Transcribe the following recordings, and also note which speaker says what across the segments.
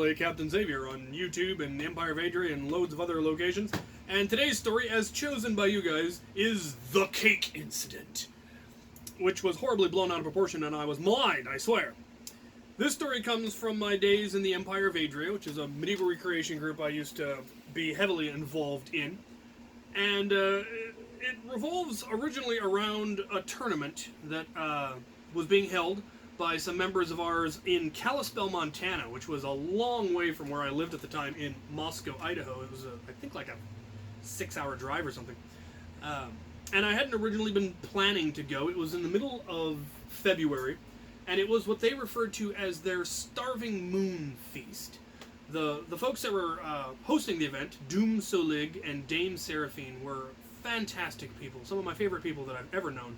Speaker 1: play Captain Xavier on YouTube and Empire of Adria and loads of other locations. And today's story, as chosen by you guys, is The Cake Incident, which was horribly blown out of proportion, and I was maligned, I swear. This story comes from my days in the Empire of Adria, which is a medieval recreation group I used to be heavily involved in. And it revolves originally around a tournament that was being held by some members of ours in Kalispell, Montana, which was a long way from where I lived at the time in Moscow, Idaho. It was, I think, like a 6-hour drive or something. And I hadn't originally been planning to go. It was in the middle of February, and it was what they referred to as their Starving Moon Feast. The folks that were hosting the event, Doom Solig and Dame Seraphine, were fantastic people, some of my favorite people that I've ever known.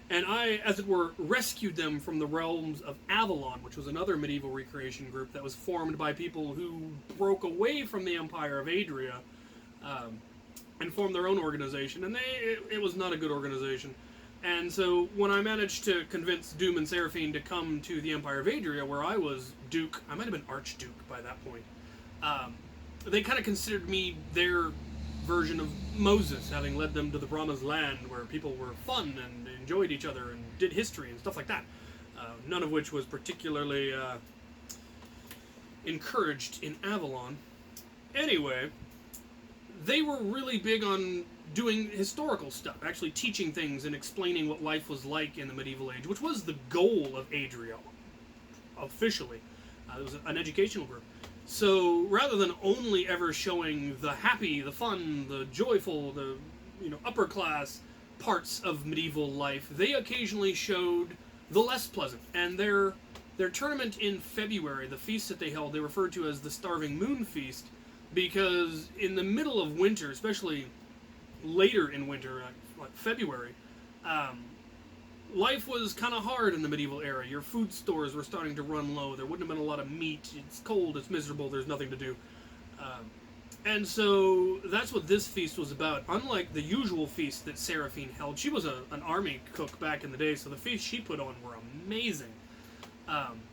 Speaker 1: And I, as it were, rescued them from the realms of Avalon, which was another medieval recreation group that was formed by people who broke away from the Empire of Adria and formed their own organization. And it was not a good organization. And so when I managed to convince Doom and Seraphine to come to the Empire of Adria, where I was Duke, I might have been Archduke by that point, they kind of considered me their version of Moses, having led them to the Promised Land, where people were fun and enjoyed each other and did history and stuff like that. None of which was particularly encouraged in Avalon. Anyway, they were really big on doing historical stuff, actually teaching things and explaining what life was like in the medieval age, which was the goal of Adria, officially. It was an educational group. So rather than only ever showing the happy, the fun, the joyful, the upper class parts of medieval life, they occasionally showed the less pleasant. And their tournament in February, the feast that they held, they referred to as the Starving Moon Feast, because in the middle of winter, especially later in winter, like February, life was kind of hard in the medieval era. Your food stores were starting to run low. There wouldn't have been a lot of meat. It's cold, it's miserable, there's nothing to do. And so that's what this feast was about. Unlike the usual feast that Seraphine held, she was an army cook back in the day, so the feasts she put on were amazing.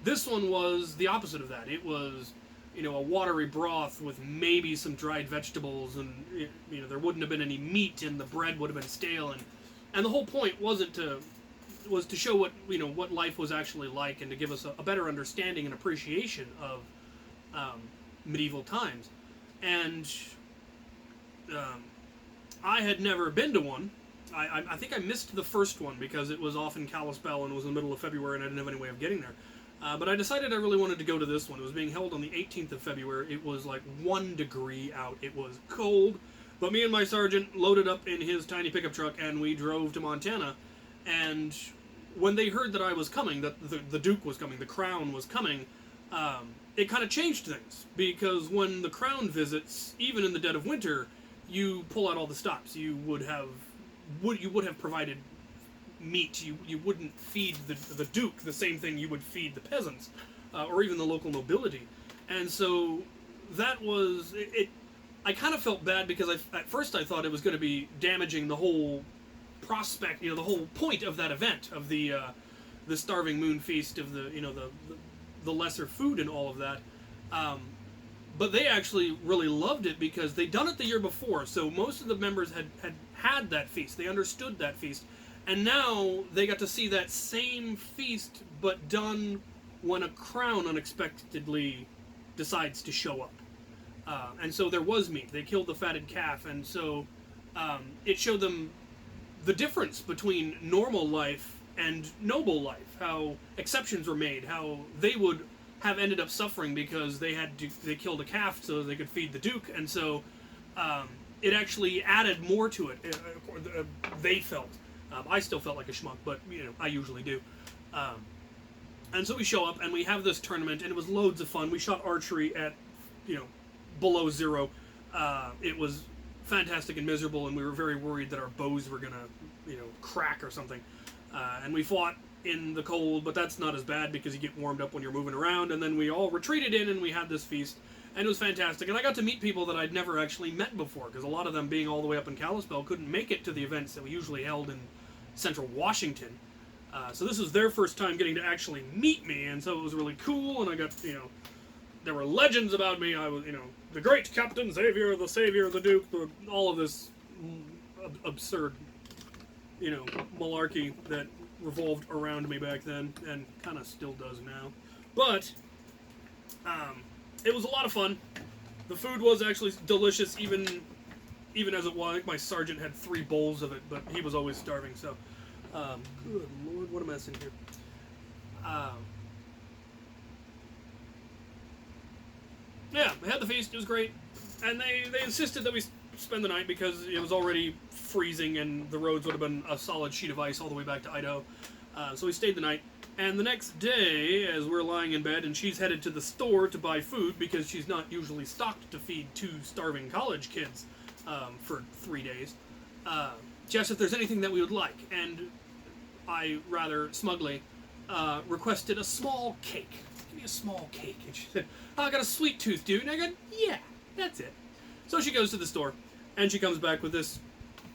Speaker 1: This one was the opposite of that. It was, a watery broth with maybe some dried vegetables, and there wouldn't have been any meat, and the bread would have been stale, and the whole point was to show what life was actually like, and to give us a better understanding and appreciation of medieval times. And I had never been to one. I think I missed the first one because it was off in Kalispell and was in the middle of February, and I didn't have any way of getting there. But I decided I really wanted to go to this one. It was being held on the 18th of February. It was like 1 degree out. It was cold. But me and my sergeant loaded up in his tiny pickup truck, and we drove to Montana. And when they heard that I was coming, that the Duke was coming, the Crown was coming, it kind of changed things. Because when the Crown visits, even in the dead of winter, you pull out all the stops. You would have provided meat. You wouldn't feed the Duke the same thing you would feed the peasants, or even the local nobility. And so that was it. I kind of felt bad because at first I thought it was going to be damaging the whole prospect, the whole point of that event, of the Starving Moon Feast, of the lesser food and all of that. But they actually really loved it because they'd done it the year before, so most of the members had that feast. They understood that feast. And now they got to see that same feast, but done when a crown unexpectedly decides to show up. And so there was meat. They killed the fatted calf, and so it showed them the difference between normal life and noble life, how exceptions were made, how they would have ended up suffering because they killed a calf so they could feed the Duke, and so it actually added more to it. They felt. I still felt like a schmuck, but I usually do. And so we show up and we have this tournament, and it was loads of fun. We shot archery at below zero. It was fantastic and miserable, and we were very worried that our bows were gonna crack or something. And we fought in the cold, but that's not as bad because you get warmed up when you're moving around. And then we all retreated in, and we had this feast, and it was fantastic. And I got to meet people that I'd never actually met before, because a lot of them, being all the way up in Kalispell, couldn't make it to the events that we usually held in central Washington. So this was their first time getting to actually meet me, and so it was really cool. And I got there were legends about me. I was, the great Captain Xavier, the savior of the Duke, all of this absurd, malarkey that revolved around me back then, and kind of still does now. But it was a lot of fun. The food was actually delicious, even as it was. I think my sergeant had 3 bowls of it, but he was always starving. So, good Lord, what a mess in here. Yeah, we had the feast. It was great, and they insisted that we spend the night because it was already freezing and the roads would have been a solid sheet of ice all the way back to Idaho. So we stayed the night. And the next day, as we're lying in bed and she's headed to the store to buy food because she's not usually stocked to feed 2 starving college kids for 3 days, she asked if there's anything that we would like. And I rather smugly requested a small cake. Give me a small cake. And she said, I got a sweet tooth, dude. And I go, yeah, that's it. So she goes to the store and she comes back with this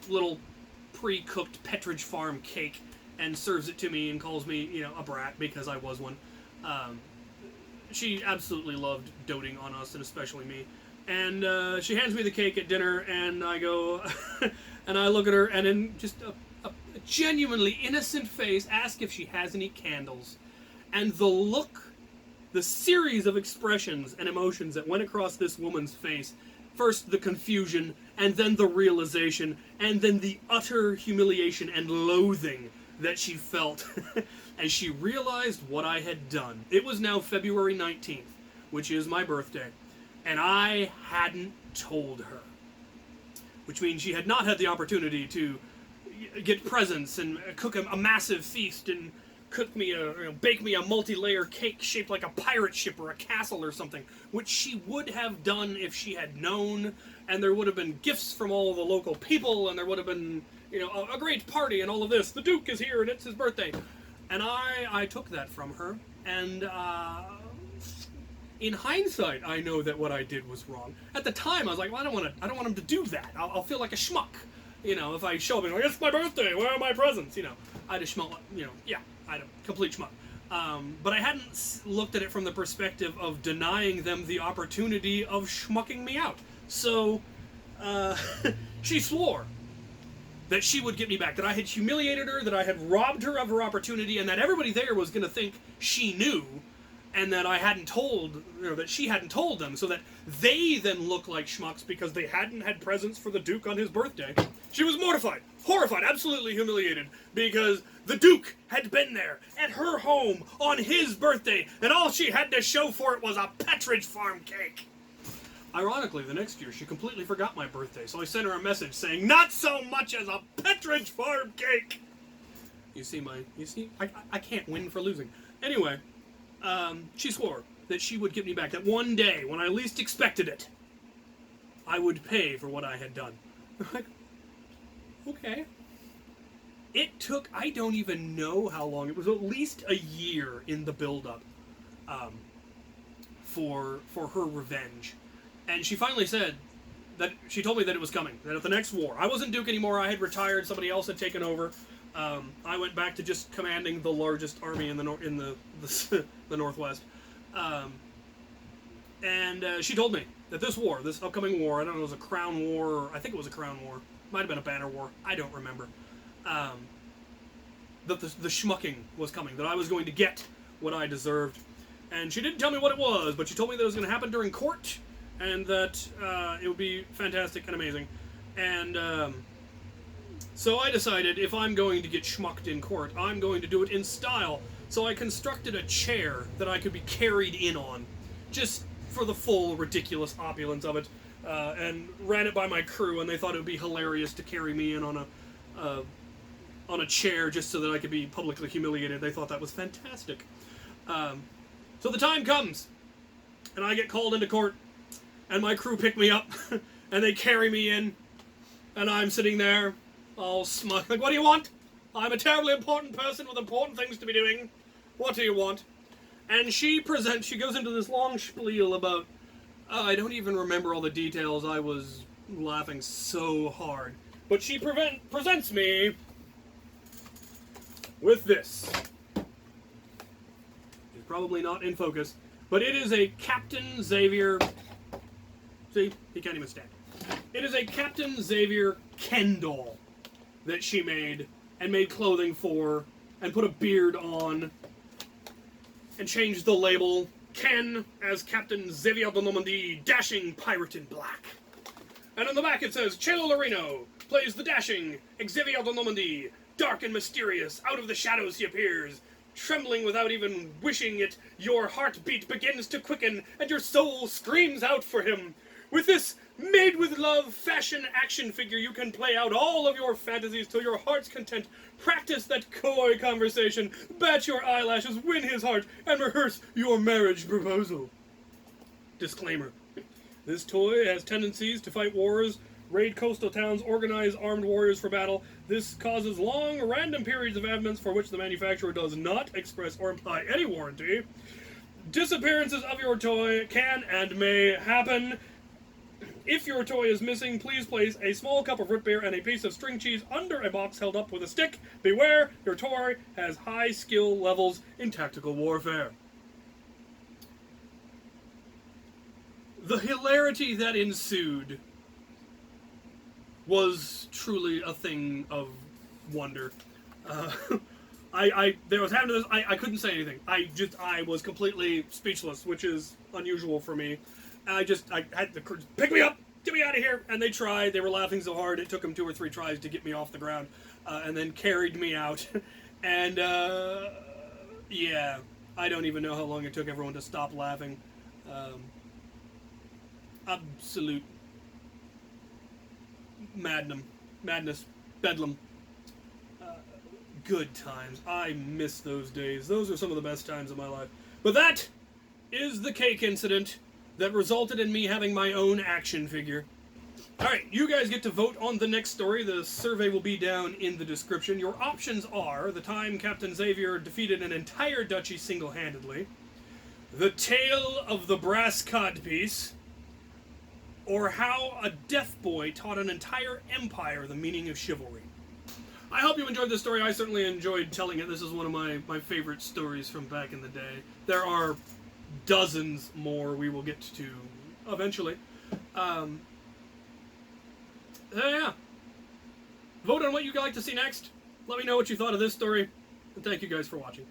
Speaker 1: little pre-cooked Petridge Farm cake and serves it to me and calls me, a brat because I was one. She absolutely loved doting on us, and especially me. And she hands me the cake at dinner, and I go, and I look at her, and in just a genuinely innocent face, ask if she has any candles. And the look, the series of expressions and emotions that went across this woman's face, first the confusion, and then the realization, and then the utter humiliation and loathing that she felt as she realized what I had done. It was now February 19th, which is my birthday, and I hadn't told her. Which means she had not had the opportunity to get presents and cook a massive feast and bake me a multi-layer cake shaped like a pirate ship or a castle or something, which she would have done if she had known, and there would have been gifts from all the local people, and there would have been a great party and all of this. The Duke is here and it's his birthday. And I took that from her, and in hindsight, I know that what I did was wrong. At the time, I was like, well, I don't want him to do that. I'll feel like a schmuck. If I show up and like, it's my birthday, where are my presents? I'd have schmuck, I'd have complete schmuck. But I hadn't looked at it from the perspective of denying them the opportunity of schmucking me out. So, she swore that she would get me back, that I had humiliated her, that I had robbed her of her opportunity, and that everybody there was going to think she knew, and that I hadn't told, that she hadn't told them, so that they then look like schmucks because they hadn't had presents for the Duke on his birthday. She was mortified, horrified, absolutely humiliated, because the Duke had been there at her home on his birthday, and all she had to show for it was a Petridge Farm cake. Ironically, the next year, she completely forgot my birthday, so I sent her a message saying, not so much as a Petridge Farm cake! You see, I can't win for losing. Anyway, she swore that she would get me back, that one day, when I least expected it, I would pay for what I had done. I'm like, okay. It took, I don't even know how long, it was at least a year in the build-up for her revenge. And she finally said that she told me that it was coming, that at the next war, I wasn't Duke anymore, I had retired, somebody else had taken over. I went back to just commanding the largest army in the Northwest. And she told me that this war, this upcoming war, I don't know, it was a crown war, or I think it was a crown war, might have been a banner war, I don't remember. That the schmucking was coming, that I was going to get what I deserved. And she didn't tell me what it was, but she told me that it was going to happen during court, and that it would be fantastic and amazing. And so I decided if I'm going to get schmucked in court, I'm going to do it in style. So I constructed a chair that I could be carried in on, just for the full ridiculous opulence of it, and ran it by my crew, and they thought it would be hilarious to carry me in on a chair just so that I could be publicly humiliated. They thought that was fantastic. So the time comes, and I get called into court, and my crew pick me up, and they carry me in, and I'm sitting there, all smug, like, what do you want? I'm a terribly important person with important things to be doing. What do you want? And she goes into this long spiel about, I don't even remember all the details, I was laughing so hard. But she presents me with this. It's probably not in focus. But it is a Captain Xavier... See? He can't even stand. It is a Captain Xavier Ken doll that she made, and made clothing for, and put a beard on, and changed the label Ken as Captain Xavier de Normandie, dashing pirate in black. And on the back it says, Chaylo Laurino plays the dashing Xavier de Normandie. Dark and mysterious, out of the shadows he appears. Trembling without even wishing it, your heartbeat begins to quicken, and your soul screams out for him. With this made-with-love fashion action figure, you can play out all of your fantasies to your heart's content. Practice that coy conversation, bat your eyelashes, win his heart, and rehearse your marriage proposal. Disclaimer. This toy has tendencies to fight wars, raid coastal towns, organize armed warriors for battle. This causes long, random periods of absence for which the manufacturer does not express or imply any warranty. Disappearances of your toy can and may happen. If your toy is missing, please place a small cup of root beer and a piece of string cheese under a box held up with a stick. Beware, your toy has high skill levels in tactical warfare. The hilarity that ensued was truly a thing of wonder. There was happening to this, I couldn't say anything. I was completely speechless, which is unusual for me. I had to pick me up, get me out of here, and they tried. They were laughing so hard it took them 2 or 3 tries to get me off the ground, and then carried me out. And yeah, I don't even know how long it took everyone to stop laughing. Absolute madness, bedlam. Good times. I miss those days. Those are some of the best times of my life. But that is the cake incident that resulted in me having my own action figure. Alright, you guys get to vote on the next story. The survey will be down in the description. Your options are the time Captain Xavier defeated an entire duchy single-handedly, the tale of the brass codpiece, or how a deaf boy taught an entire empire the meaning of chivalry. I hope you enjoyed this story. I certainly enjoyed telling it. This is one of my favorite stories from back in the day. There are dozens more we will get to eventually. Yeah. Vote on what you'd like to see next. Let me know what you thought of this story. And thank you guys for watching.